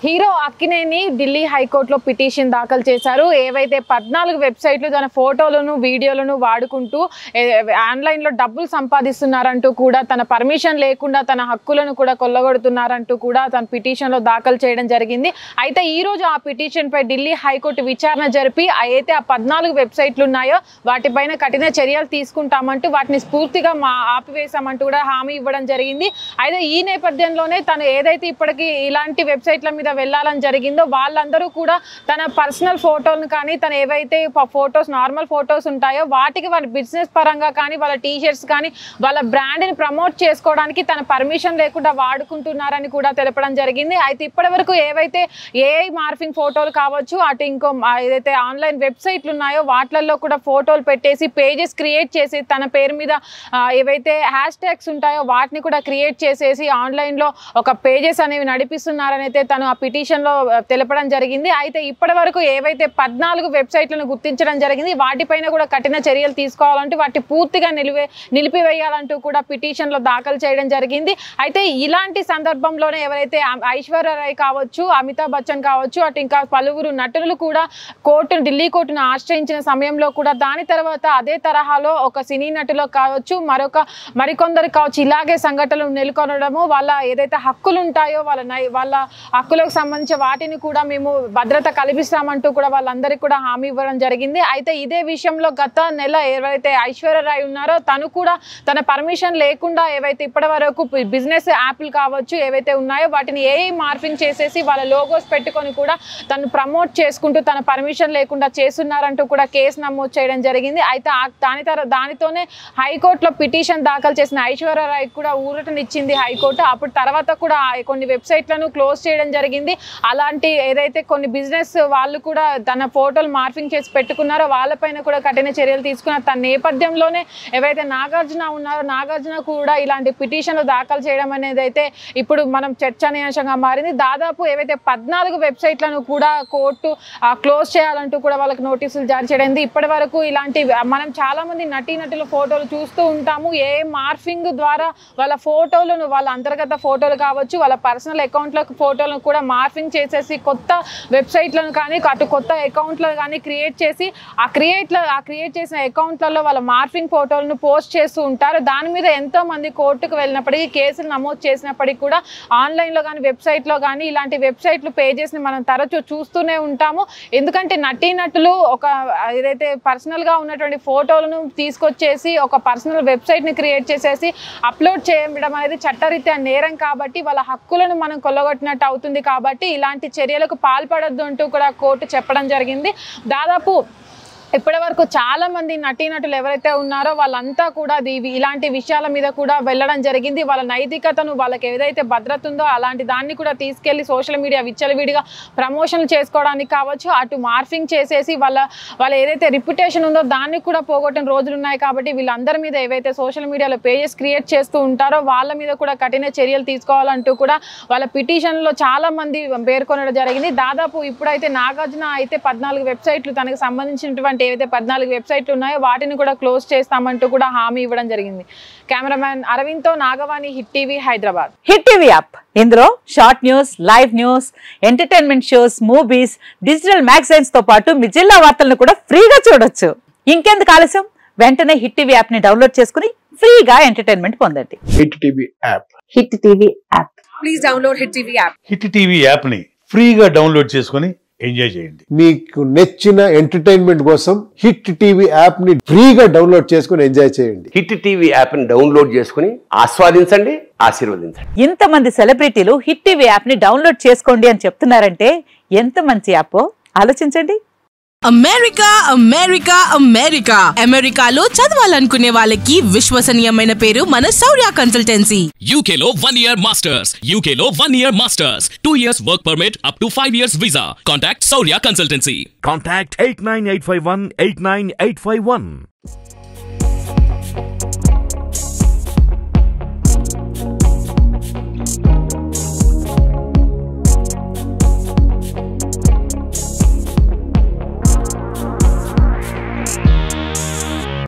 Hero Akkineni Delhi హైకోర్టులో petition దాఖలు చేశారు. ఏవైతే 14 వెబ్సైట్లు తన ఫోటోలను వీడియోలను వాడుకుంటూ ఆన్లైన్లో డబ్బులు సంపాదిస్తున్నారంటూ కూడా తన పర్మిషన్ లేకుండా తన హక్కులను కూడా కొల్లగొడుతున్నారంటూ కూడా తన పిటిషన్లో దాఖలు చేయడం జరిగింది. అయితే ఈరోజు ఆ పిటిషన్పై ఢిల్లీ హైకోర్టు విచారణ జరిపి అయితే ఆ 14 వెబ్సైట్లు ఉన్నాయో వాటిపైన కఠిన చర్యలు తీసుకుంటామంటూ వాటిని స్ఫూర్తిగా ఆపివేశామంటూ కూడా హామీ ఇవ్వడం జరిగింది. అయితే ఈ నేపథ్యంలోనే తను ఏదైతే ఇప్పటికీ ఇలాంటి వెబ్సైట్ల మీద వెళ్ళాలని జరిగిందో వాళ్ళందరూ కూడా తన పర్సనల్ ఫోటోలను కానీ తన ఏవైతే ఫోటోస్ నార్మల్ ఫోటోస్ ఉంటాయో వాటికి వాళ్ళ బిజినెస్ పరంగా కానీ వాళ్ళ టీషర్ట్స్ కానీ వాళ్ళ బ్రాండ్ని ప్రమోట్ చేసుకోవడానికి తన పర్మిషన్ లేకుండా వాడుకుంటున్నారని కూడా తెలపడం జరిగింది. అయితే ఇప్పటి వరకు ఏవైతే ఏఐ మార్ఫింగ్ ఫోటోలు కావచ్చు అటు ఇంకో ఏదైతే ఆన్లైన్ వెబ్సైట్లు ఉన్నాయో వాటిల్లో కూడా ఫోటోలు పెట్టేసి పేజెస్ క్రియేట్ చేసి తన పేరు మీద ఏవైతే హ్యాష్ ట్యాగ్స్ ఉంటాయో వాటిని కూడా క్రియేట్ చేసేసి ఆన్లైన్లో ఒక పేజెస్ అనేవి నడిపిస్తున్నారని అయితే తను ఆ పిటిషన్లో తెలపడం జరిగింది. అయితే ఇప్పటి వరకు ఏవైతే 14 వెబ్సైట్లను గుర్తించడం జరిగింది వాటిపైన కూడా కఠిన చర్యలు తీసుకోవాలంటూ వాటి పూర్తిగా నిలిపివేయాలంటూ కూడా పిటిషన్లో దాఖలు చేయడం జరిగింది. అయితే ఇలాంటి సందర్భంలోనే ఎవరైతే ఐశ్వర్య రాయ్ కావచ్చు, అమితాబ్ బచ్చన్ కావచ్చు, అటు ఇంకా పలువురు నటులు కూడా ఢిల్లీ కోర్టును ఆశ్రయించిన సమయంలో కూడా దాని తర్వాత అదే తరహాలో ఒక సినీ నటులో కావచ్చు మరికొందరు కావచ్చు ఇలాగే సంఘటనలు నెలకొనడము వాళ్ళ ఏదైతే హక్కులు ఉంటాయో వాళ్ళ హక్కులకు సంబంధించి వాటిని కూడా మేము భద్రత కల్పిస్తామంటూ కూడా వాళ్ళందరికీ కూడా హామీ ఇవ్వడం జరిగింది. అయితే ఇదే విషయంలో గత నెల ఎవరైతే ఐశ్వర్య రాయ్ ఉన్నారో తను కూడా తన పర్మిషన్ లేకుండా ఏవైతే ఇప్పటి వరకు బిజినెస్ యాప్లు కావచ్చు ఏవైతే ఉన్నాయో వాటిని ఏఐ మార్ఫింగ్ చేసేసి వాళ్ళ లోగోస్ పెట్టుకొని కూడా తను ప్రమోట్ చేసుకుంటూ తన పర్మిషన్ లేకుండా చేస్తున్నారంటూ కూడా కేసు నమోదు చేయడం జరిగింది. అయితే దానితోనే హైకోర్టులో పిటిషన్ దాఖలు చేసిన ఐశ్వర్య రాయ్ కూడా ఊరటనిచ్చింది హైకోర్టు. అప్పుడు తర్వాత కూడా కొన్ని వెబ్సైట్లను క్లోజ్ చేయడం జరిగింది. అలాంటి ఏదైతే కొన్ని బిజినెస్ వాళ్ళు కూడా తన ఫోటోలు మార్ఫింగ్ చేసి పెట్టుకున్నారో వాళ్ళపైన కూడా కఠిన చర్యలు తీసుకున్నారు. తన నేపథ్యంలోనే ఎవరైతే నాగార్జున ఉన్నారో నాగార్జున కూడా ఇలాంటి పిటిషన్లు దాఖలు చేయడం అనేది అయితే ఇప్పుడు మనం చర్చనీయాంశంగా మారింది. దాదాపు ఏవైతే 14 వెబ్సైట్లను కూడా కోర్టు క్లోజ్ చేయాలంటూ కూడా వాళ్ళకి నోటీసులు జారీ చేయడం. ఇప్పటి వరకు ఇలాంటి మనం చాలా మంది నటీనటుల ఫోటోలు చూస్తూ ఉంటాము. ఏ మార్ఫింగ్ ద్వారా వాళ్ళ ఫోటోలను వాళ్ళ అంతర్గత ఫోటోలు కావచ్చు వాళ్ళ పర్సనల్ అకౌంట్ల ఫోటోలను కూడా మార్ఫింగ్ చేసేసి కొత్త వెబ్సైట్లను కానీ అటు కొత్త అకౌంట్లను కానీ క్రియేట్ చేసి ఆ క్రియేట్ చేసిన అకౌంట్లలో వాళ్ళ మార్ఫింగ్ ఫోటోలను పోస్ట్ చేస్తూ ఉంటారు. దాని మీద ఎంతో మంది కోర్టుకు వెళ్ళినప్పటికీ కేసులు నమోదు చేసినప్పటికీ కూడా ఆన్లైన్లో కానీ వెబ్సైట్లో కానీ ఇలాంటి వెబ్సైట్లు పేజెస్ని మనం తరచూ చూస్తూనే ఉంటాము. ఎందుకంటే నటీనటులు ఒక ఏదైతే పర్సనల్గా ఉన్నటువంటి ఫోటోలను తీసుకొచ్చేసి ఒక పర్సనల్ వెబ్సైట్ని క్రియేట్ చేసేసి అప్లోడ్ చేయడం అనేది చట్టరీత్యా నేరం కాబట్టి వాళ్ళ హక్కులను మనం కొల్లగొట్టినట్టు అవుతుంది. కాబట్టి ఇలాంటి చర్యలకు పాల్పడొద్దు అంటూ కూడా కోర్టు చెప్పడం జరిగింది. దాదాపు ఇప్పటి వరకు చాలా మంది నటీనటులు ఎవరైతే ఉన్నారో వాళ్ళంతా కూడా ఇలాంటి విషయాల మీద కూడా వెళ్ళడం జరిగింది. వాళ్ళ నైతికతను వాళ్ళకి ఏదైతే భద్రత ఉందో అలాంటి దాన్ని కూడా తీసుకెళ్లి సోషల్ మీడియా విచ్చలవిడిగా ప్రమోషన్లు చేసుకోవడానికి కావచ్చు అటు మార్ఫింగ్ చేసేసి వాళ్ళ ఏదైతే రిప్యుటేషన్ ఉందో దాన్ని కూడా పోగొట్టిన రోజులు ఉన్నాయి. కాబట్టి వీళ్ళందరి మీద ఏవైతే సోషల్ మీడియాలో పేజెస్ క్రియేట్ చేస్తూ ఉంటారో వాళ్ళ మీద కూడా కఠిన చర్యలు తీసుకోవాలంటూ కూడా వాళ్ళ పిటిషన్లో చాలా మంది పేర్కొనడం జరిగింది. దాదాపు ఇప్పుడైతే నాగార్జున అయితే 14 వెబ్సైట్లు తనకు సంబంధించినటువంటి ఏవైతే 14 వెబ్సైట్లు ఉన్నాయో వాటిని కూడా క్లోజ్ చేస్తామంటూ కూడా హామీ ఇవ్వడం జరిగింది. కెమెరామ్యాన్ అరవింద్తో Nagavani, Hit TV, Hyderabad. Hit TV app ఇందులో short news, live news, entertainment shows, movies, digital magazines తో పాటు మీ జిల్లా వార్తలను కూడా ఫ్రీగా చూడొచ్చు. ఇంకెందుకు ఆలస్యం, వెంటనే హిట్ టీవీ యాప్ ని డౌన్లోడ్ చేసుకుని ఫ్రీగా ఎంటర్టైన్మెంట్ పొందండి. Hit TV app. Hit TV app. Please download hit TV app. Hit TV app ని ఫ్రీగా డౌన్లోడ్ చేసుకుని ఎంజాయ్ చేయండి. మీకు నచ్చిన ఎంటర్టైన్మెంట్ కోసం హిట్ టీవీ యాప్ ని ఫ్రీగా డౌన్లోడ్ చేసుకుని ఎంజాయ్ చేయండి. హిట్ టీవీ యాప్ ని డౌన్లోడ్ చేసుకుని ఆస్వాదించండి, ఆశీర్వదించండి. ఇంతమంది సెలబ్రిటీలు హిట్ టీవీ యాప్ ని డౌన్లోడ్ చేసుకోండి అని చెప్తున్నారంటే ఎంత మంచి యాప్ ఆలోచించండి. అమెరికా అమెరికాలో చదవాలనుకునే వాళ్ళకి విశ్వసనీయమైన పేరు మన శౌర్య కన్సల్టెన్సీ. UK లో 1 year masters, UK లో 1 year masters, 2 years work permit up to 5 years visa. Contact Saurya Consultancy. Contact 89851 89851.